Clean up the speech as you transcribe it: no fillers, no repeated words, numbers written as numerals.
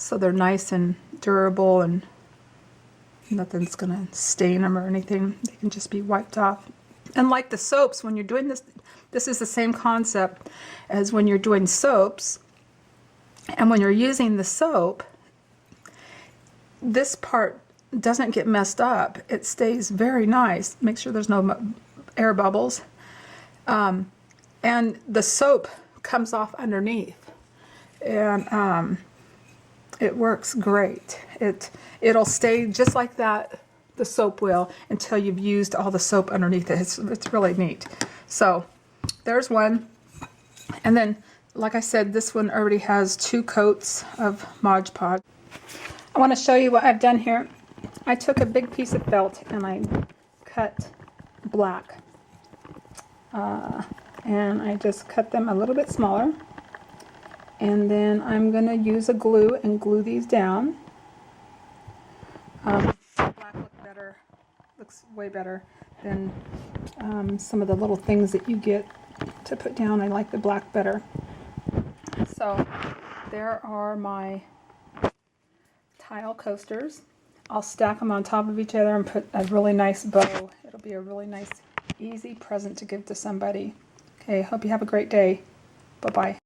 so they're nice and durable and nothing's gonna stain them or anything. They can just be wiped off. And like the soaps, when you're doing this, this is the same concept as when you're doing soaps. And when you're using the soap, this part doesn't get messed up. It stays very nice. Make sure there's no air bubbles. And the soap comes off underneath. And it works great. It'll stay just like that, the soap will, until you've used all the soap underneath it. It's really neat. So there's one. And then, like I said, this one already has 2 coats of Mod Podge. I want to show you what I've done here. I took a big piece of felt and I cut black. And I just cut them a little bit smaller. And then I'm going to use a glue and glue these down. Black looks way better than some of the little things that you get to put down. I like the black better. So there are my tile coasters. I'll stack them on top of each other and put a really nice bow. It'll be a really nice, easy present to give to somebody. Okay, hope you have a great day. Bye-bye.